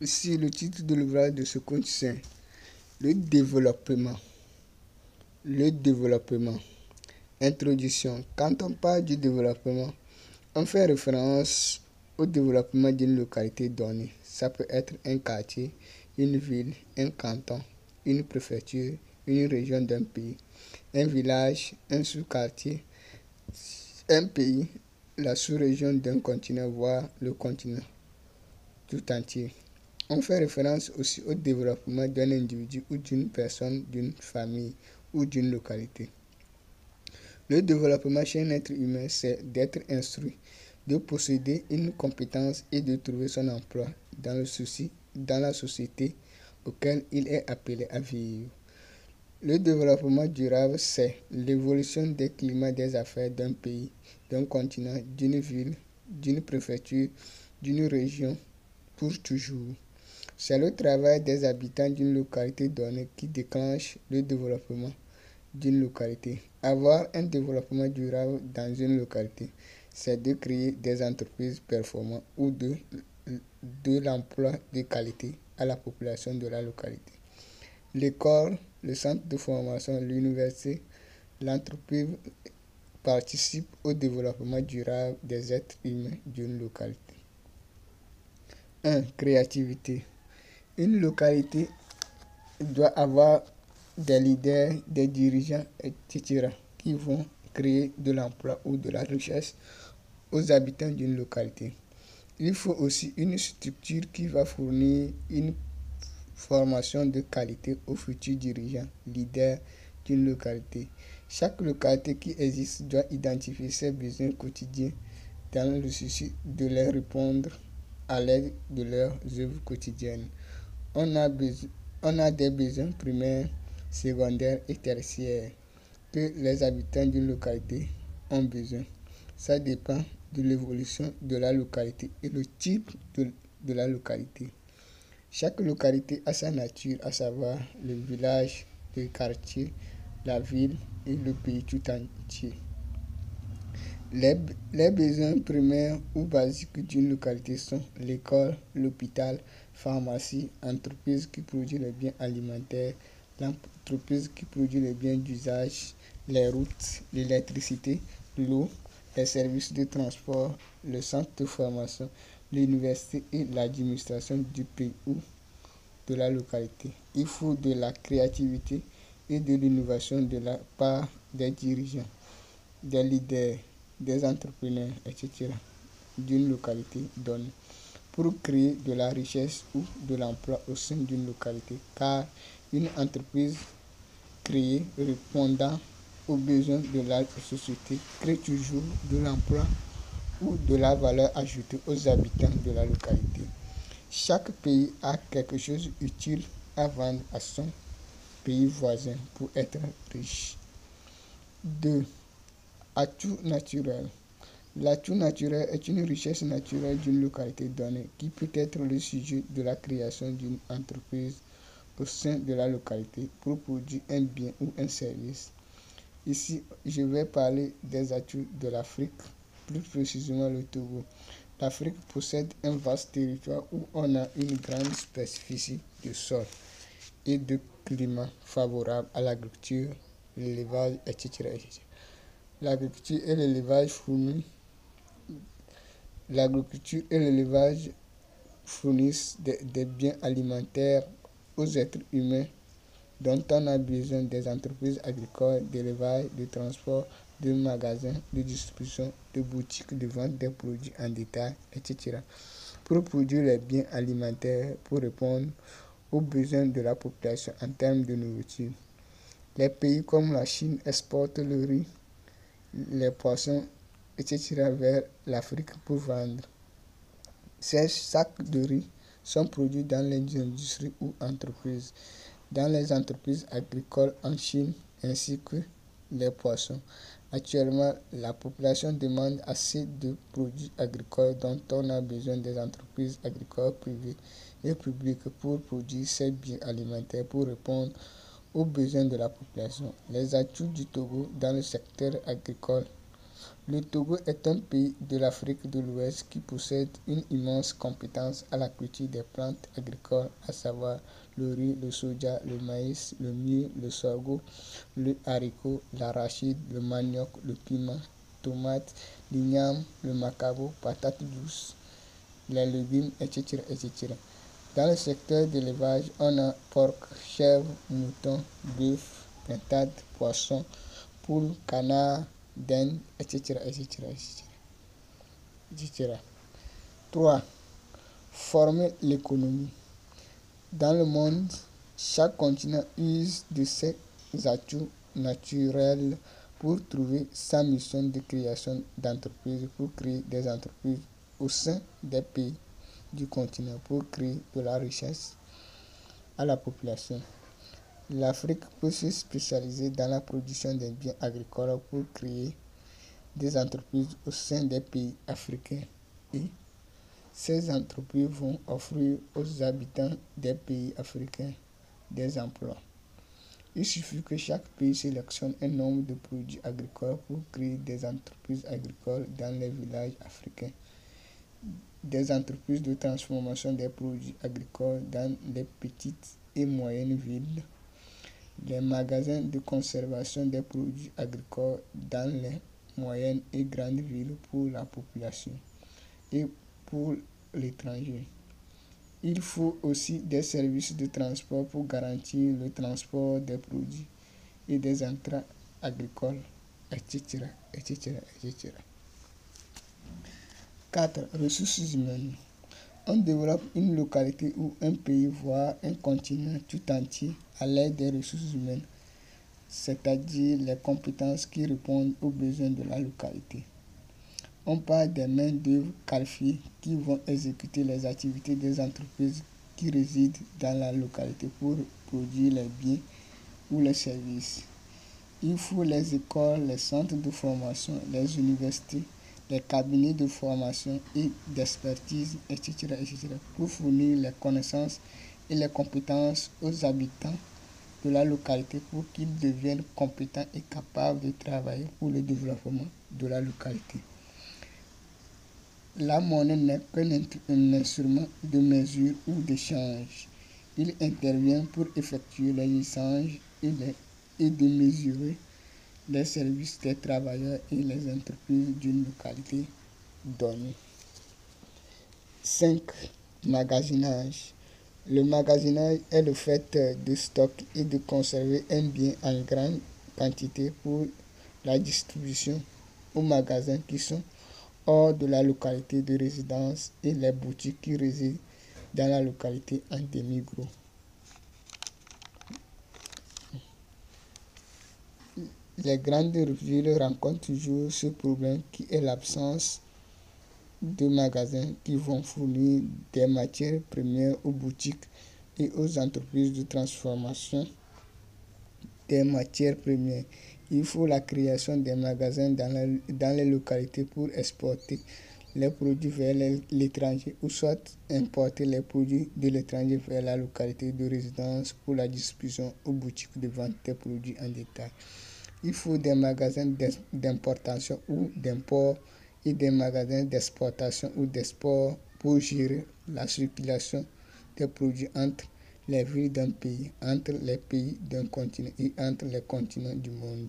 Ici, le titre de l'ouvrage de ce conte, c'est Le développement. Le développement. Introduction. Quand on parle du développement, on fait référence au développement d'une localité donnée. Ça peut être un quartier, une ville, un canton, une préfecture, une région d'un pays, un village, un sous-quartier, un pays, la sous-région d'un continent, voire le continent tout entier. On fait référence aussi au développement d'un individu ou d'une personne, d'une famille ou d'une localité. Le développement chez un être humain, c'est d'être instruit, de posséder une compétence et de trouver son emploi dans la société auquel il est appelé à vivre. Le développement durable, c'est l'évolution des climats des affaires d'un pays, d'un continent, d'une ville, d'une préfecture, d'une région, pour toujours. C'est le travail des habitants d'une localité donnée qui déclenche le développement d'une localité. Avoir un développement durable dans une localité, c'est de créer des entreprises performantes ou de l'emploi de qualité à la population de la localité. L'école, le centre de formation, l'université, l'entreprise participent au développement durable des êtres humains d'une localité. 1. Créativité. Une localité doit avoir des leaders, des dirigeants, etc. qui vont créer de l'emploi ou de la richesse aux habitants d'une localité. Il faut aussi une structure qui va fournir une formation de qualité aux futurs dirigeants, leaders d'une localité. Chaque localité qui existe doit identifier ses besoins quotidiens dans le souci de les répondre à l'aide de leurs œuvres quotidiennes. On a des besoins primaires, secondaires et tertiaires que les habitants d'une localité ont besoin. Ça dépend de l'évolution de la localité et le type de la localité. Chaque localité a sa nature, à savoir le village, le quartier, la ville et le pays tout entier. Les besoins primaires ou basiques d'une localité sont l'école, l'hôpital, pharmacie, entreprise qui produit les biens alimentaires, l'entreprise qui produit les biens d'usage, les routes, l'électricité, l'eau, les services de transport, le centre de formation, l'université et l'administration du pays ou de la localité. Il faut de la créativité et de l'innovation de la part des dirigeants, des leaders, des entrepreneurs, etc. d'une localité donnée pour créer de la richesse ou de l'emploi au sein d'une localité, car une entreprise créée répondant aux besoins de la société crée toujours de l'emploi ou de la valeur ajoutée aux habitants de la localité. Chaque pays a quelque chose d'utile à vendre à son pays voisin pour être riche. 2. Atout naturel. L'atout naturel est une richesse naturelle d'une localité donnée qui peut être le sujet de la création d'une entreprise au sein de la localité pour produire un bien ou un service. Ici, je vais parler des atouts de l'Afrique, plus précisément le Togo. L'Afrique possède un vaste territoire où on a une grande spécificité de sol et de climat favorable à l'agriculture, l'élevage, etc. L'agriculture et l'élevage fournissent des biens alimentaires aux êtres humains dont on a besoin des entreprises agricoles, d'élevage, de transport, de magasins, de distribution, de boutiques de vente des produits en détail, etc. pour produire les biens alimentaires pour répondre aux besoins de la population en termes de nourriture. Les pays comme la Chine exportent le riz, les poissons, etc. vers l'Afrique pour vendre. Ces sacs de riz sont produits dans les industries ou entreprises, dans les entreprises agricoles en Chine ainsi que les poissons. Actuellement, la population demande assez de produits agricoles dont on a besoin des entreprises agricoles privées et publiques pour produire ces biens alimentaires pour répondre aux besoins de la population. Les atouts du Togo dans le secteur agricole Le Togo est un pays de l'Afrique de l'Ouest qui possède une immense compétence à la culture des plantes agricoles, à savoir le riz, le soja, le maïs, le mil, le sorgho, le haricot, l'arachide, le manioc, le piment, tomate, l'igname, le macabo, patates douces, les légumes, etc., etc. Dans le secteur de l'élevage, on a porc, chèvre, mouton, bœuf, pintade, poisson, poule, canard, dinde, etc., etc., etc., etc. 3. Former l'économie. Dans le monde, chaque continent use de ses atouts naturels pour trouver sa mission de création d'entreprises, pour créer des entreprises au sein des pays du continent, pour créer de la richesse à la population. L'Afrique peut se spécialiser dans la production des biens agricoles pour créer des entreprises au sein des pays africains et ces entreprises vont offrir aux habitants des pays africains des emplois. Il suffit que chaque pays sélectionne un nombre de produits agricoles pour créer des entreprises agricoles dans les villages africains, des entreprises de transformation des produits agricoles dans les petites et moyennes villes, les magasins de conservation des produits agricoles dans les moyennes et grandes villes pour la population et pour l'étranger. Il faut aussi des services de transport pour garantir le transport des produits et des intrants agricoles, etc., etc., etc. 4. Ressources humaines. On développe une localité ou un pays, voire un continent tout entier à l'aide des ressources humaines, c'est-à-dire les compétences qui répondent aux besoins de la localité. On parle des main-d'œuvre qualifiées qui vont exécuter les activités des entreprises qui résident dans la localité pour produire les biens ou les services. Il faut les écoles, les centres de formation, les universités, les cabinets de formation et d'expertise, etc., etc., pour fournir les connaissances et les compétences aux habitants de la localité pour qu'ils deviennent compétents et capables de travailler pour le développement de la localité. La monnaie n'est qu'un instrument de mesure ou d'échange. Il intervient pour effectuer les échanges et de mesurer les services des travailleurs et les entreprises d'une localité donnée. 5. Magasinage. Le magasinage est le fait de stocker et de conserver un bien en grande quantité pour la distribution aux magasins qui sont hors de la localité de résidence et les boutiques qui résident dans la localité en demi-gros. Les grandes villes rencontrent toujours ce problème qui est l'absence de magasins qui vont fournir des matières premières aux boutiques et aux entreprises de transformation des matières premières. Il faut la création des magasins dans les localités pour exporter les produits vers l'étranger ou soit importer les produits de l'étranger vers la localité de résidence pour la distribution aux boutiques de vente des produits en détail. Il faut des magasins d'importation ou d'import et des magasins d'exportation ou d'export pour gérer la circulation des produits entre les villes d'un pays, entre les pays d'un continent et entre les continents du monde.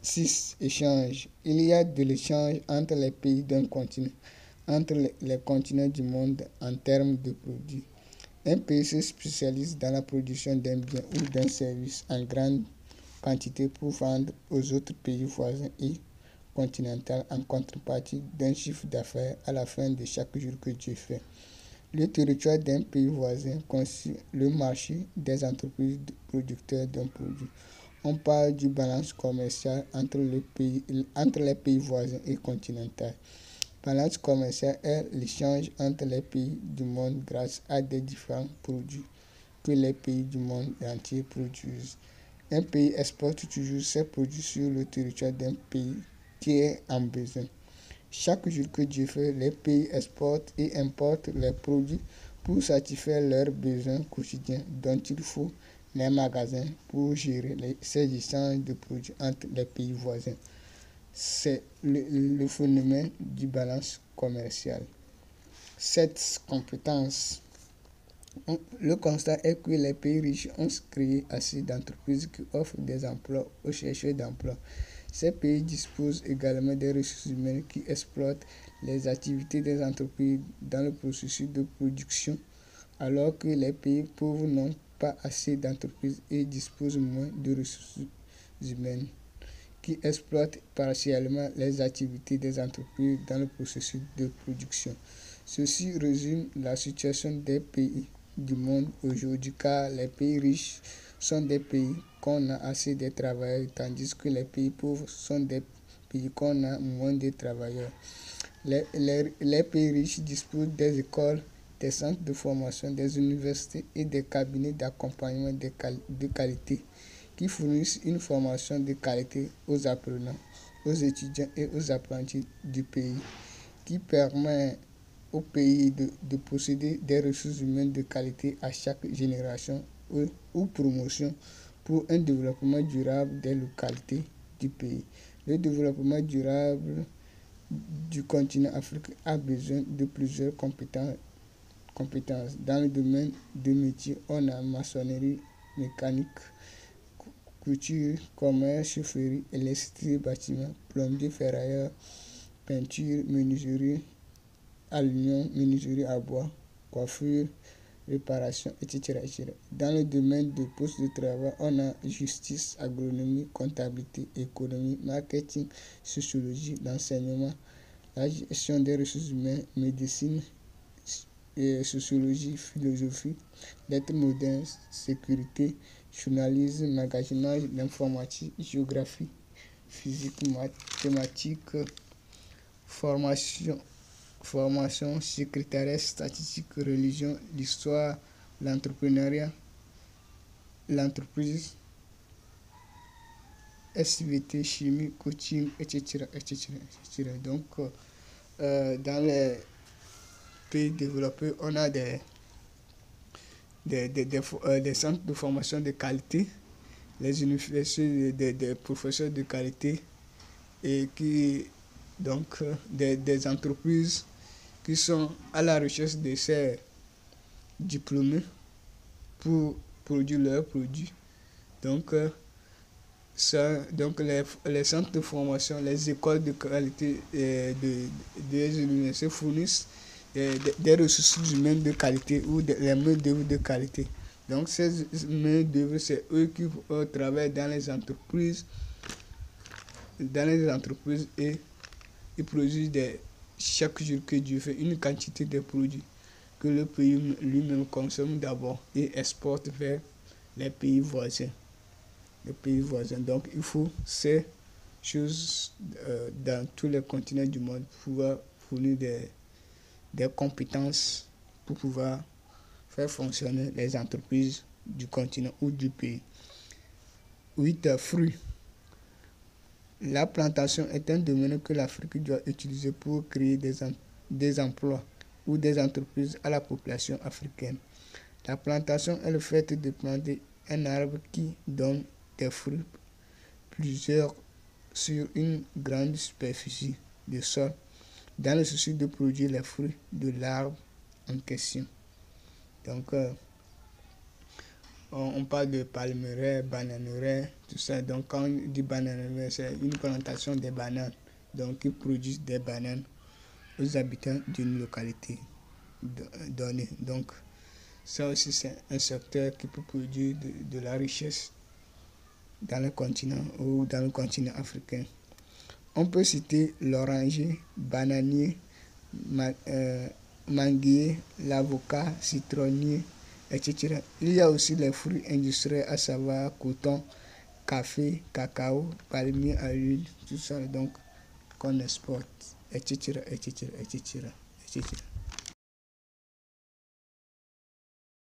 6. Échange. Il y a de l'échange entre les pays d'un continent, entre les continents du monde en termes de produits. Un pays se spécialise dans la production d'un bien ou d'un service en grande quantité pour vendre aux autres pays voisins et continentaux en contrepartie d'un chiffre d'affaires à la fin de chaque jour que Dieu fait. Le territoire d'un pays voisin constitue le marché des entreprises producteurs d'un produit. On parle du balance commercial entre les pays voisins et continentaux. Balance commerciale est l'échange entre les pays du monde grâce à des différents produits que les pays du monde entier produisent. Un pays exporte toujours ses produits sur le territoire d'un pays qui est en besoin. Chaque jour que Dieu fait, les pays exportent et importent les produits pour satisfaire leurs besoins quotidiens dont il faut les magasins pour gérer ces échanges de produits entre les pays voisins. c'est le phénomène du balance commerciale. Cette compétence, le constat est que les pays riches ont créé assez d'entreprises qui offrent des emplois aux chercheurs d'emploi. Ces pays disposent également des ressources humaines qui exploitent les activités des entreprises dans le processus de production, alors que les pays pauvres n'ont pas assez d'entreprises et disposent moins de ressources humaines qui exploitent partiellement les activités des entreprises dans le processus de production. Ceci résume la situation des pays du monde aujourd'hui, car les pays riches sont des pays qu'on a assez de travailleurs, tandis que les pays pauvres sont des pays qu'on a moins de travailleurs. Les pays riches disposent des écoles, des centres de formation, des universités et des cabinets d'accompagnement de qualité qui fournissent une formation de qualité aux apprenants, aux étudiants et aux apprentis du pays, qui permet au pays de posséder des ressources humaines de qualité à chaque génération ou promotion pour un développement durable des localités du pays. Le développement durable du continent africain a besoin de plusieurs compétences. Dans le domaine des métiers, on a maçonnerie, mécanique, couture, commerce, chaufferie, électricité, bâtiment, plomberie, ferrailleur, peinture, menuiserie, aluminium, menuiserie à bois, coiffure, réparation, etc., etc. Dans le domaine des postes de travail, on a justice, agronomie, comptabilité, économie, marketing, sociologie, l'enseignement, la gestion des ressources humaines, médecine, sociologie, philosophie, lettres modernes, sécurité, journalisme, magasinage, l'informatique, géographie, physique, mathématiques, formation, secrétariat, statistique, religion, l'histoire, l'entrepreneuriat, l'entreprise, SVT, chimie, coaching, etc., etc., etc. Donc, dans les pays développés, on a des centres de formation de qualité, les universités, des professeurs de qualité et donc des entreprises qui sont à la recherche de ces diplômés pour produire leurs produits. Donc, les centres de formation, les écoles de qualité des universités fournissent des ressources humaines de qualité ou les main-d'œuvre de qualité. Donc, ces main-d'œuvre, c'est eux qui travaillent dans les entreprises et ils produisent chaque jour que Dieu fait une quantité de produits que le pays lui-même consomme d'abord et exporte vers les pays voisins. Donc, il faut ces choses dans tous les continents du monde pour pouvoir fournir des compétences pour pouvoir faire fonctionner les entreprises du continent ou du pays. 8. Fruits. La plantation est un domaine que l'Afrique doit utiliser pour créer des emplois ou des entreprises à la population africaine. La plantation est le fait de planter un arbre qui donne des fruits, plusieurs sur une grande superficie de sol, dans le souci de produire les fruits de l'arbre en question. Donc, on parle de palmeraie, bananeraie, tout ça. Donc, quand on dit bananeraie, c'est une plantation de bananes. Donc, ils produisent des bananes aux habitants d'une localité donnée. Donc, ça aussi, c'est un secteur qui peut produire de la richesse dans le continent ou dans le continent africain. On peut citer l'oranger, bananier, manguier, l'avocat, citronnier, etc. Il y a aussi les fruits industriels, à savoir coton, café, cacao, palmier à l'huile, tout ça donc qu'on exporte, etc., etc., etc., etc.